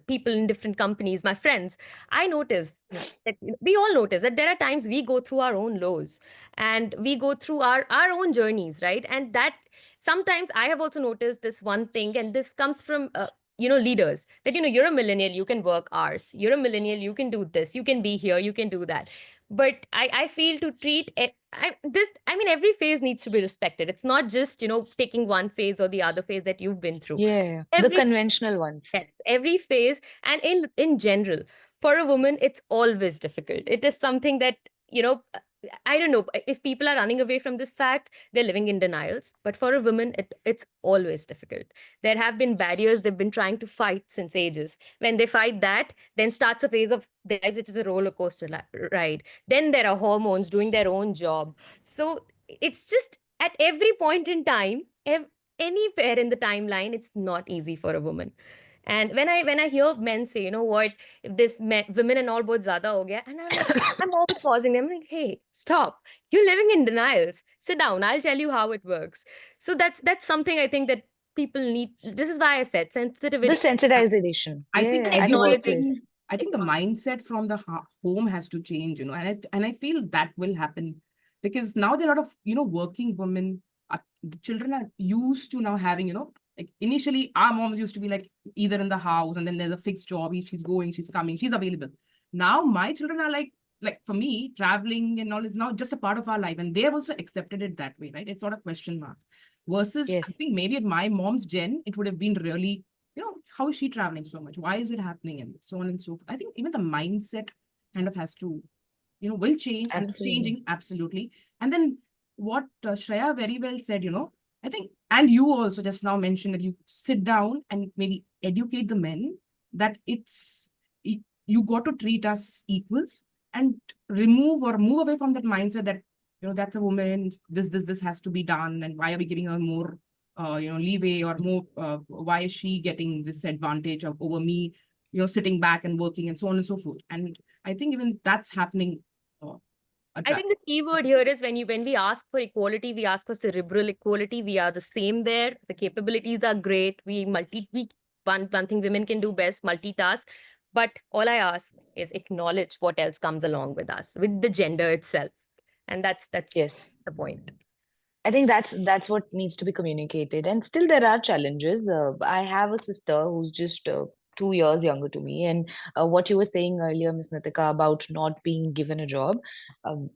people in different companies, my friends, I notice that we all notice that there are times we go through our own lows and we go through our own journeys, right? And that sometimes I have also noticed this one thing, and this comes from leaders, that you're a millennial, you can work hours, you're a millennial, you can do this, you can be here, you can do that. But I feel to treat every phase needs to be respected. It's not just taking one phase or the other phase that you've been through. Yeah, the Every conventional ones. Yes, every phase, and in general, for a woman, it's always difficult. It is something that, I don't know if people are running away from this fact, they're living in denials. But for a woman, it's always difficult. There have been barriers they've been trying to fight since ages. When they fight that, then starts a phase of their life, which is a roller coaster ride. Then there are hormones doing their own job. So it's just at every point in time, anywhere in the timeline, it's not easy for a woman. And when I hear men say, what, if women and all both zyada ho gaya, and I'm always pausing them, like, hey, stop. You're living in denials. Sit down. I'll tell you how it works. So that's something I think that people need. This is why I said The sensitivity. sensitization. I think Yeah, at the workplace. I think the mindset from the home has to change, and I feel that will happen because now there are a lot of, working women. The children are used to now having, like initially our moms used to be like either in the house and then there's a fixed job. If she's going, she's coming, she's available. Now my children are like for me, traveling and all is now just a part of our life, and they have also accepted it that way, right? It's not a question mark. Versus, I Yes. think maybe at my mom's gen, it would have been really, how is she traveling so much? Why is it happening? And so on and so forth. I think even the mindset kind of has to, will change, and it's Absolutely. changing, absolutely. And then what Shreya very well said, I think, and you also just now mentioned that you sit down and maybe educate the men that you got to treat us equals, and remove or move away from that mindset that, that's a woman, this has to be done, and why are we giving her more, leeway, or more, why is she getting this advantage over me, sitting back and working, and so on and so forth. And I think even that's happening. I think the key word here is when we ask for equality, we ask for cerebral equality. We are the same there. The capabilities are great. One thing women can do best, multitask. But all I ask is acknowledge what else comes along with us, with the gender itself. And that's Yes. the point. I think that's what needs to be communicated. And still there are challenges. I have a sister who's just 2 years younger to me. And what you were saying earlier, Ms. Nitika, about not being given a job,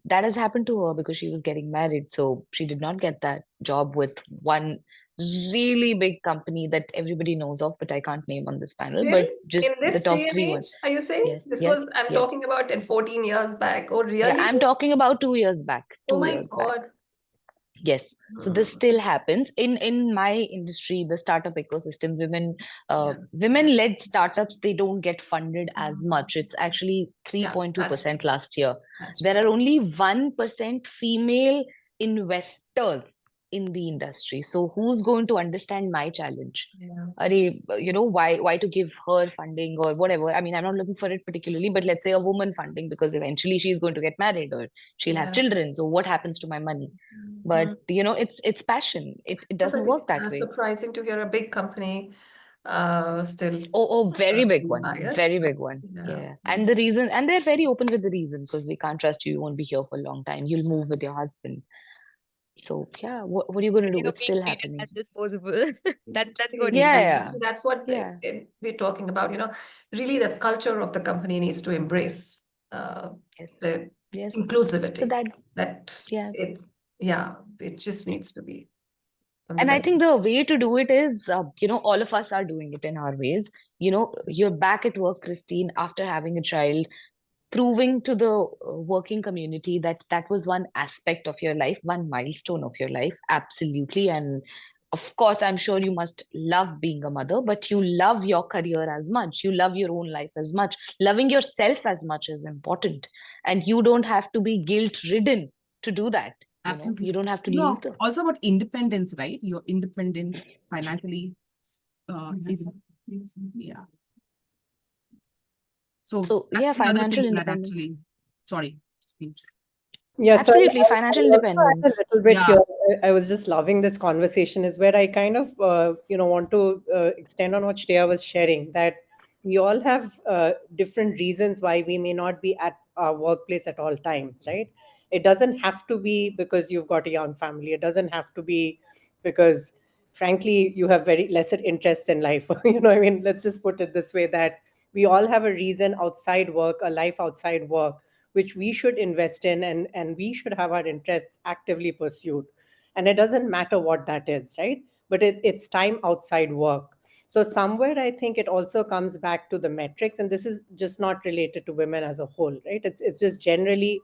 that has happened to her because she was getting married. So she did not get that job with one really big company that everybody knows of, but I can't name on this panel, Still, but just in the this top day and 3 age, ones. are you saying? Yes, This yes, was, I'm yes. talking about in 14 years back. Oh, Yeah, really? I'm talking about 2 years back. Oh 2 my years back. God. Yes, so this still happens in my industry, the startup ecosystem. Women-led startups, they don't get funded as much. It's actually Yeah, that's 3.2% true. last year. That's There true. are only 1% female investors in the industry. So who's going to understand my challenge? Yeah. Why to give her funding or whatever? I mean, I'm not looking for it particularly, but let's say a woman funding, because eventually she's going to get married or she'll have Yeah. children. So what happens to my money? But it's passion. It No, doesn't but work it's that way. surprising to hear a big company still Very big one. biased. Very big one. Yeah. And the reason, and they're very open with the reason, because we can't trust you. You won't be here for a long time. You'll move with your husband. So yeah, what are you going to do? It's being still treated happening. as disposable. That's what Yeah, needs. yeah, That's what yeah. we're talking about. Really the culture of the company needs to embrace Yes, the yes. So inclusivity. yeah. It just needs to be on the And I level. think the way to do it is, all of us are doing it in our ways. You're back at work, Christine, after having a child, proving to the working community that that was one aspect of your life, one milestone of your life. Absolutely. And of course, I'm sure you must love being a mother, but you love your career as much. You love your own life as much. Loving yourself as much is important. And you don't have to be guilt-ridden to do that. Absolutely. You don't have to You know, leave the... also about independence, right? You're independent financially. Yeah. So yeah, that's the other financial thing that independence. actually, sorry, please. Yeah, so Absolutely, financial I also add independence. a little bit Yeah. here. I was just loving this conversation, is where I kind of, want to extend on what Shreya was sharing, that we all have different reasons why we may not be at our workplace at all times, right? It doesn't have to be because you've got a young family. It doesn't have to be because, frankly, you have very lesser interests in life. I mean, let's just put it this way, that we all have a reason outside work, a life outside work, which we should invest in, and we should have our interests actively pursued. And it doesn't matter what that is, right? But it's time outside work. So somewhere I think it also comes back to the metrics, and this is just not related to women as a whole, right? It's just generally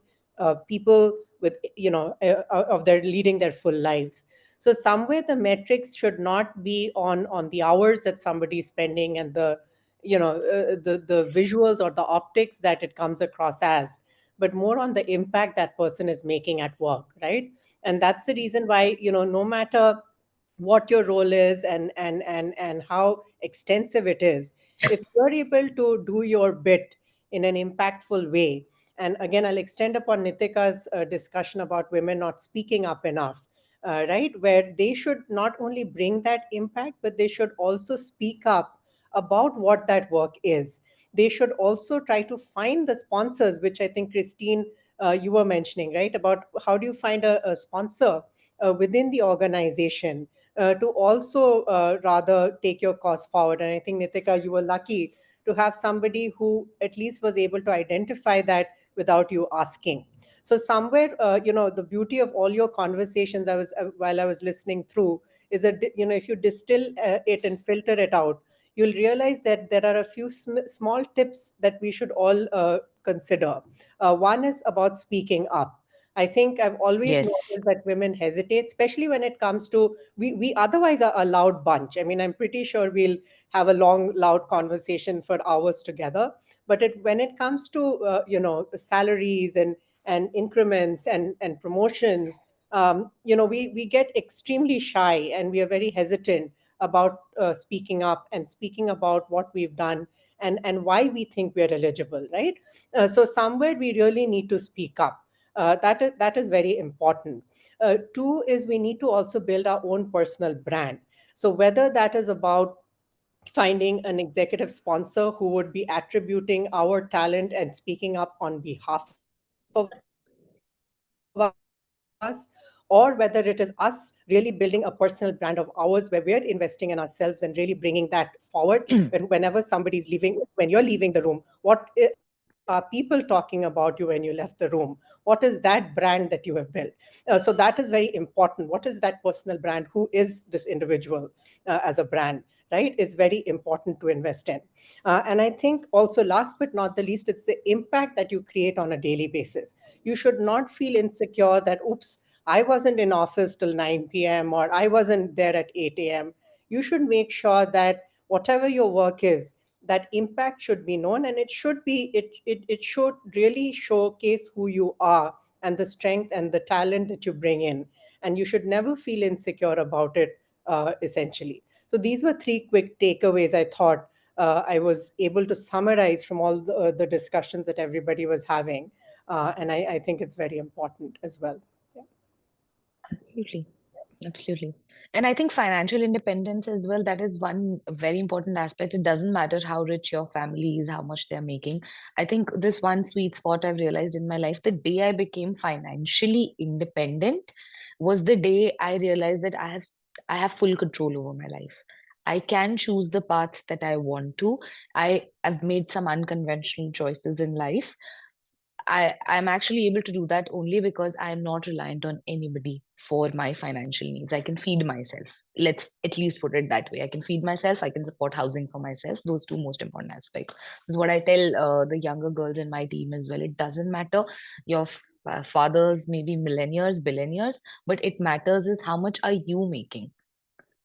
people with, of their leading their full lives. So somewhere the metrics should not be on the hours that somebody's spending and the visuals or the optics that it comes across as, but more on the impact that person is making at work, right? And that's the reason why, no matter what your role is and how extensive it is, if you're able to do your bit in an impactful way. And again, I'll extend upon Nitika's discussion about women not speaking up enough, right? Where they should not only bring that impact, but they should also speak up about what that work is. They should also try to find the sponsors, which I think, Christine, you were mentioning, right? About how do you find a sponsor within the organization to also rather take your cause forward. And I think, Nitika, you were lucky to have somebody who at least was able to identify that without you asking. So somewhere, the beauty of all your conversations, while I was listening through, is that if you distill it and filter it out, you'll realize that there are a few small tips that we should all consider. One is about speaking up. I think I've always Yes. noticed that women hesitate, especially when it comes to, we otherwise are a loud bunch. I mean, I'm pretty sure we'll have a long, loud conversation for hours together. But when it comes to salaries and increments and promotions, we get extremely shy, and we are very hesitant about speaking up and speaking about what we've done and why we think we're eligible, right? So somewhere we really need to speak up. That is very important. Two is we need to also build our own personal brand. So whether that is about finding an executive sponsor who would be attributing our talent and speaking up on behalf of us, or whether it is us really building a personal brand of ours where we're investing in ourselves and really bringing that forward. Whenever somebody's leaving, when you're leaving the room, what are the things that you are people talking about you when you left the room? What is that brand that you have built? So that is very important. What is that personal brand? Who is this individual as a brand? Right? It's very important to invest in. And I think also, last but not the least, it's the impact that you create on a daily basis. You should not feel insecure that, oops, I wasn't in office till 9 p.m. or I wasn't there at 8 a.m. You should make sure that whatever your work is, that impact should be known, and it should really showcase who you are and the strength and the talent that you bring in, and you should never feel insecure about it, essentially. So these were three quick takeaways I thought I was able to summarize from all the discussions that everybody was having, and I think it's very important as well. Yeah. Absolutely. Absolutely. And I think financial independence as well, that is one very important aspect. It doesn't matter how rich your family is, how much they're making. I think this one sweet spot I've realized in my life, the day I became financially independent was the day I realized that I have full control over my life. I can choose the paths that I want to. I've made some unconventional choices in life. I'm actually able to do that only because I'm not reliant on anybody for my financial needs. I can feed myself. Let's at least put it that way. I can feed myself. I can support housing for myself. Those two most important aspects. This is what I tell the younger girls in my team as well. It doesn't matter your fathers may be millionaires, billionaires, but it matters is how much are you making?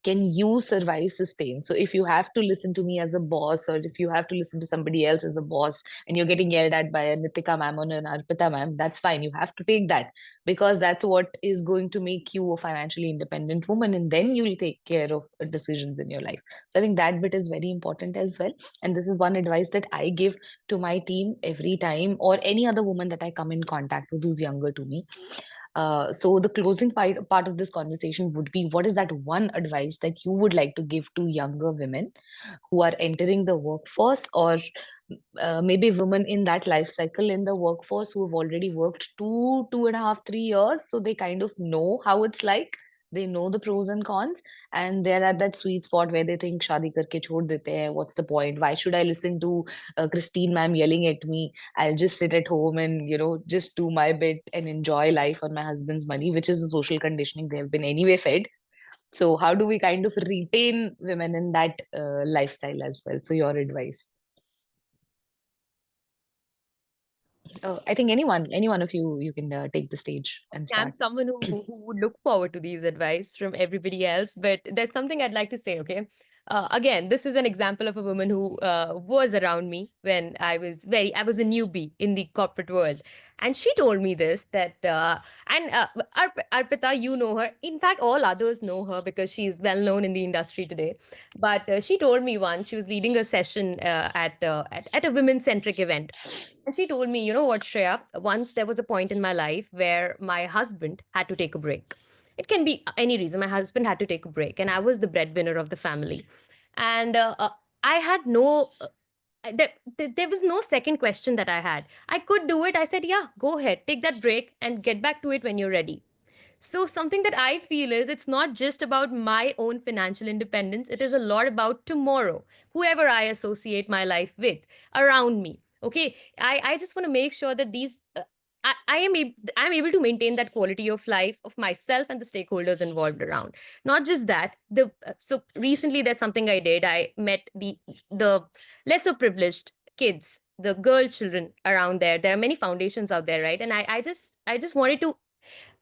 Can you survive, sustain? So if you have to listen to me as a boss, or if you have to listen to somebody else as a boss, and you're getting yelled at by a Nitika ma'am or an Arpita ma'am, that's fine. You have to take that, because that's what is going to make you a financially independent woman, and then you'll take care of decisions in your life. So I think that bit is very important as well. And this is one advice that I give to my team every time, or any other woman that I come in contact with who's younger to me. So the closing part of this conversation would be, what is that one advice that you would like to give to younger women who are entering the workforce, or maybe women in that life cycle in the workforce who have already worked 2.5, 3 years, so they kind of know how it's like. They know the pros and cons, and they're at that sweet spot where they think शादी करके छोड़ देते हैं. What's the point? Why should I listen to Christine ma'am yelling at me? I'll just sit at home and, just do my bit and enjoy life on my husband's money, which is the social conditioning they've been anyway fed. So how do we kind of retain women in that lifestyle as well? So your advice. I think any one of you can take the stage and start. I'm someone who would look forward to these advice from everybody else, but there's something I'd like to say, okay? Again, this is an example of a woman who was around me when I was a newbie in the corporate world. And she told me this, that, Arpita, you know her. In fact, all others know her because she's well known in the industry today. But she told me once, she was leading a session at a women-centric event. And she told me, you know what, Shreya, once there was a point in my life where my husband had to take a break. It can be any reason. My husband had to take a break, and I was the breadwinner of the family. And I had no, there was no second question that I had. I could do it. I said, yeah, go ahead, take that break and get back to it when you're ready. So, something that I feel is it's not just about my own financial independence, it is a lot about tomorrow, whoever I associate my life with around me. Okay, I just want to make sure that I'm able to maintain that quality of life of myself and the stakeholders involved around. Not just that, so recently there's something I did. I met the lesser privileged kids, the girl children around there. There are many foundations out there, right? And I just wanted to,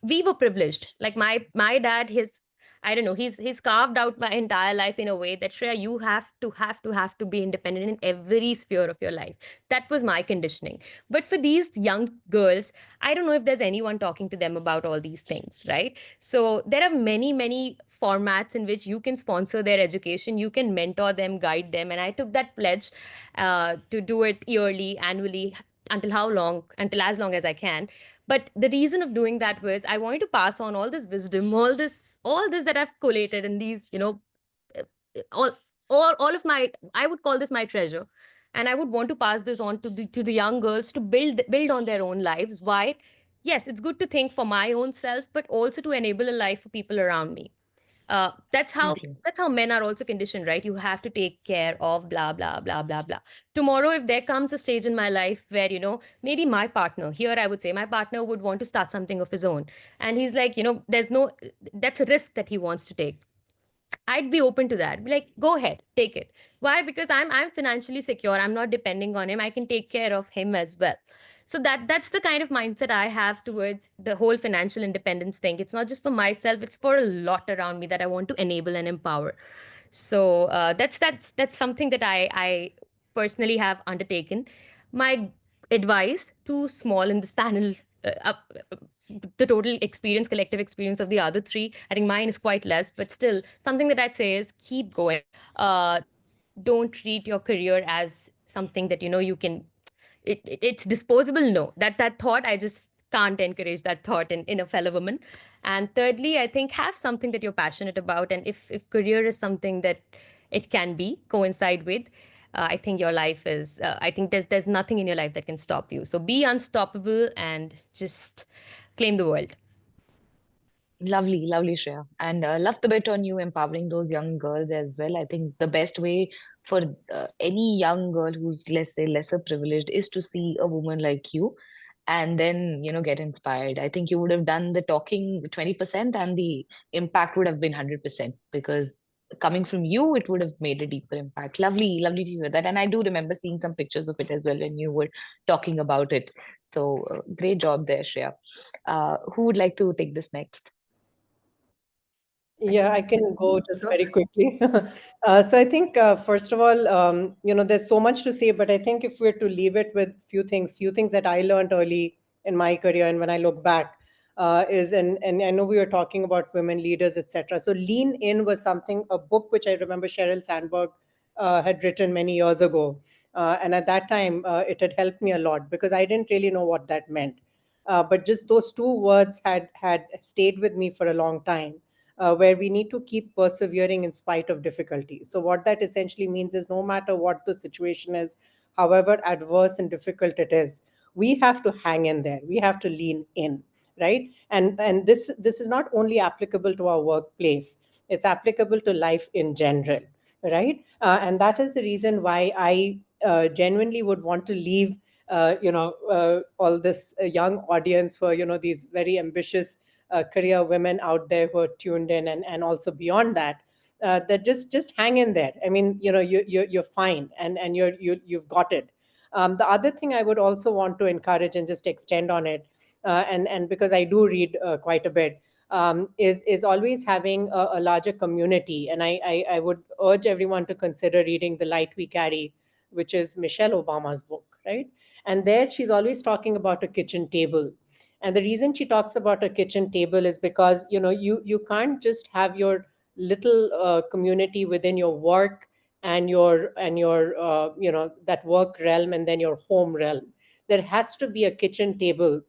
we were privileged. Like my dad, his, I don't know, he's carved out my entire life in a way that, Shreya, you have to be independent in every sphere of your life. That was my conditioning. But for these young girls, I don't know if there's anyone talking to them about all these things, right? So there are many formats in which you can sponsor their education, you can mentor them, guide them. And I took that pledge to do it yearly, annually, until how long? Until as long as I can. But the reason of doing that was I wanted to pass on all this wisdom, all this that I've collated in these, uh, all all of my, I would call this my treasure. And I would want to pass this on to the young girls to build on their own lives. Why? Yes, it's good to think for my own self, but also to enable a life for people around me. That's how Totally. men are also conditioned, right? You have to take care of blah blah blah blah blah. Tomorrow, if there comes a stage in my life where, maybe my partner, here I would say my partner would want to start something of his own, and he's like, there's no, that's a risk that he wants to take. I'd be open to that. Be like, go ahead, take it. Why? Because I'm financially secure. I'm not depending on him. I can take care of him as well. So that's the kind of mindset I have towards the whole financial independence thing. It's not just for myself, it's for a lot around me that I want to enable and empower. So that's something that I personally have undertaken. My advice to small in this panel, up, the total experience, collective experience of the other three, I think mine is quite less, but still something that I'd say is keep going. Uh, don't treat your career as something that you can, it's disposable. No, that thought, I just can't encourage that thought in a fellow woman. And thirdly, I think have something that you're passionate about, and if career is something that it can be coincide with, I think your life is, I think there's nothing in your life that can stop you. So be unstoppable and just claim the world. Lovely, lovely, Shreya. And love the bit on you empowering those young girls as well. I think the best way for any young girl who's, let's say, lesser privileged is to see a woman like you and then, get inspired. I think you would have done the talking 20% and the impact would have been 100% because coming from you, it would have made a deeper impact. Lovely, lovely to hear that. And I do remember seeing some pictures of it as well when you were talking about it. So great job there, Shreya. Who would like to take this next? Yeah, I can go just So very quickly. So I think, first of all, there's so much to say, but I think if we're to leave it with few things that I learned early in my career, and when I look back, and I know we were talking about women leaders, etc. So Lean In was a book which I remember Sheryl Sandberg had written many years ago, and at that time, it had helped me a lot because I didn't really know what that meant, but just those two words had stayed with me for a long time, where we need to keep persevering in spite of difficulty. So, what that essentially means is no matter what the situation is, however adverse and difficult it is, we have to hang in there. We have to lean in, right? And this is not only applicable to our workplace; it's applicable to life in general, right? And that is the reason why I genuinely would want to leave. All this young audience for these very ambitious career women out there who are tuned in, and also beyond that, that just hang in there. I mean, you're fine, and you've got it. The other thing I would also want to encourage and just extend on it, and because I do read quite a bit, is always having a larger community. And I would urge everyone to consider reading The Light We Carry, which is Michelle Obama's book, right? And there she's always talking about a kitchen table. And the reason she talks about a kitchen table is because you can't just have your little community within your work and your that work realm and then your home realm. There has to be a kitchen table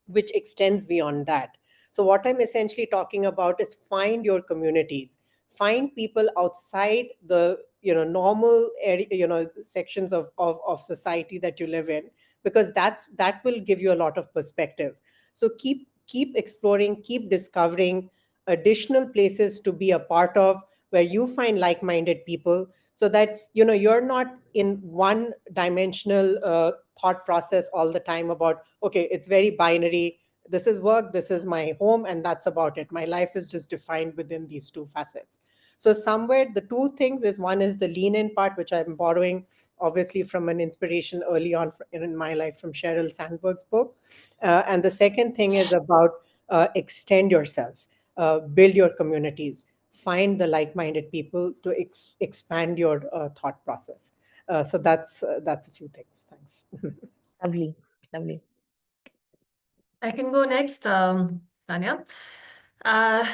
which extends beyond that. So what I'm essentially talking about is find your communities, find people outside the normal area, sections of society that you live in, because that will give you a lot of perspective. So keep exploring, keep discovering additional places to be a part of, where you find like-minded people, so that you're not in one dimensional thought process all the time about, okay, it's very binary, this is work, this is my home, and that's about it. My life is just defined within these two facets. So somewhere the two things is, one is the lean in part, which I'm borrowing obviously from an inspiration early on in my life from Sheryl Sandberg's book. And the second thing is about extend yourself, build your communities, find the like-minded people to expand your thought process. So that's a few things. Thanks. Lovely, lovely. I can go next, Tanya.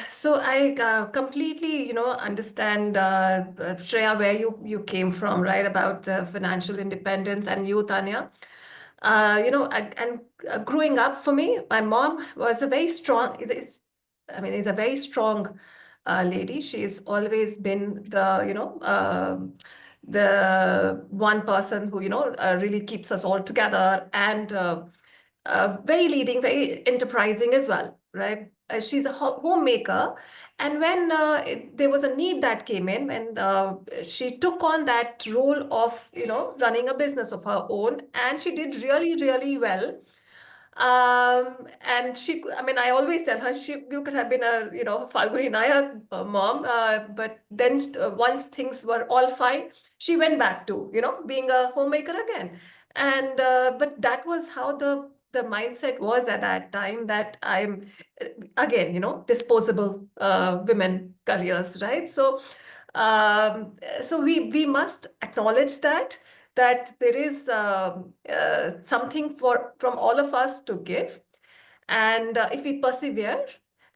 So I completely, understand, Shreya, where you came from, right, about the financial independence, and you, Tanya. Growing up for me, my mom was a very strong, is a very strong lady. She's always been the one person who, really keeps us all together, and very leading, very enterprising as well, right? she's a homemaker, and when there was a need that came in, and she took on that role of running a business of her own, and she did really, really well. And I mean, I always tell her you could have been a Falguni Nayak mom, but then once things were all fine, she went back to being a homemaker again. And but that was how the mindset was at that time, that I'm again disposable women careers, right? So we must acknowledge that there is something from all of us to give. And if we persevere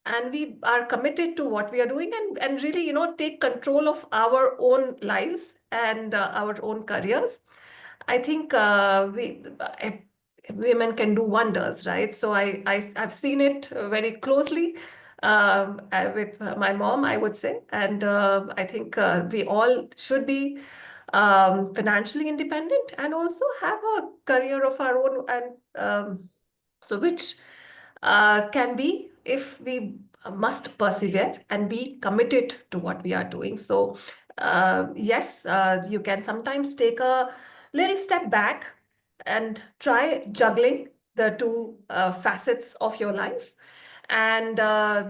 and we are committed to what we are doing, and really take control of our own lives and our own careers, I think women can do wonders, right? So I've seen it very closely with my mom, I would say. And I think we all should be financially independent and also have a career of our own, and so which can be, if we must persevere and be committed to what we are doing. So yes, you can sometimes take a little step back and try juggling the two facets of your life. And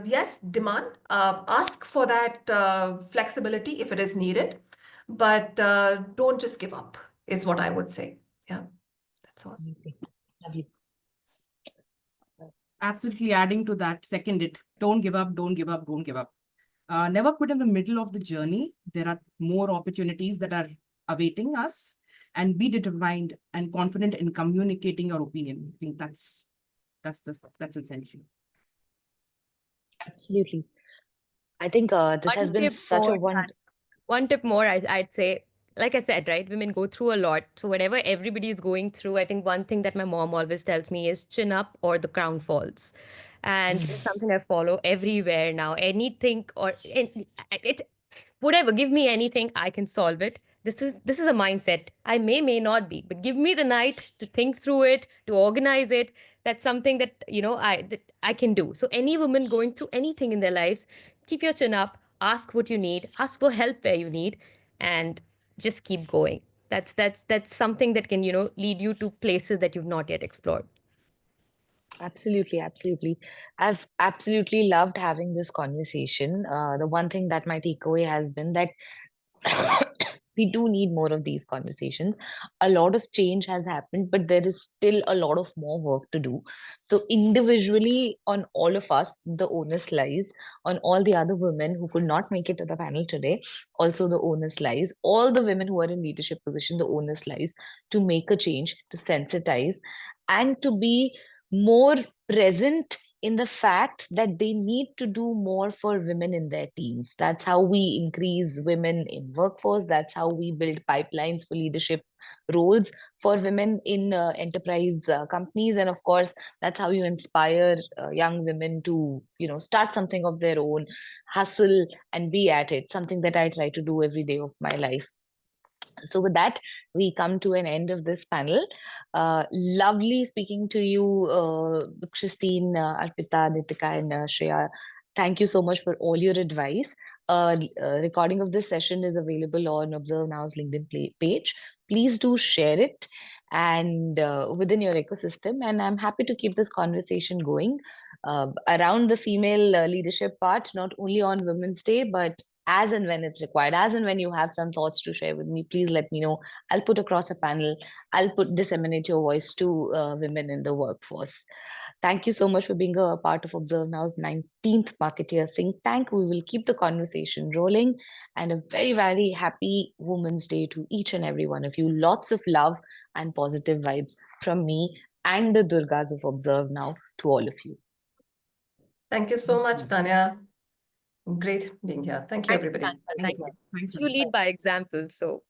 yes, ask for that flexibility if it is needed, but don't just give up, is what I would say. Yeah, that's all. Lovely. Absolutely adding to that, second it. Don't give up, don't give up, don't give up. Never quit in the middle of the journey. There are more opportunities that are awaiting us, and be determined and confident in communicating your opinion. I think that's essential. Absolutely. I think this has been such a one tip more, I'd say, like I said, right, women go through a lot. So whatever everybody is going through, I think one thing that my mom always tells me is chin up or the crown falls. And it's something I follow everywhere now. Anything it's whatever, give me anything, I can solve it. This is a mindset. I may not be, but give me the night to think through it, to organize it. That's something that I can do. So any woman going through anything in their lives, keep your chin up, ask what you need, ask for help where you need, and just keep going. That's something that can lead you to places that you've not yet explored. Absolutely, absolutely. I've absolutely loved having this conversation. The one thing that my takeaway has been that we do need more of these conversations. A lot of change has happened, but there is still a lot of more work to do. So individually, on all of us, the onus lies. On all the other women who could not make it to the panel today, also the onus lies. All the women who are in leadership position, the onus lies to make a change, to sensitize, and to be more present in the fact that they need to do more for women in their teams. That's how we increase women in workforce. That's how we build pipelines for leadership roles for women in enterprise companies. And of course, that's how you inspire young women to, start something of their own, hustle and be at it, something that I try to do every day of my life. So with that, we come to an end of this panel. Lovely speaking to you, Christine, Arpita, Nitika, and Shreya. Thank you so much for all your advice. Recording of this session is available on ObserveNow's LinkedIn page. Please do share it and within your ecosystem. And I'm happy to keep this conversation going around the female leadership part, not only on Women's Day, but as and when it's required. As and when you have some thoughts to share with me, please let me know. I'll put across a panel. I'll disseminate your voice to women in the workforce. Thank you so much for being a part of ObserveNow's 19th Marketeer Think Tank. We will keep the conversation rolling, and a very, very happy Women's Day to each and every one of you. Lots of love and positive vibes from me and the Durgas of ObserveNow to all of you. Thank you so much, Taniya. Great being here. Thank you, everybody. Thank you. You lead by example, so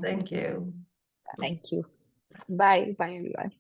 thank you. Thank you. Bye. Bye, everyone.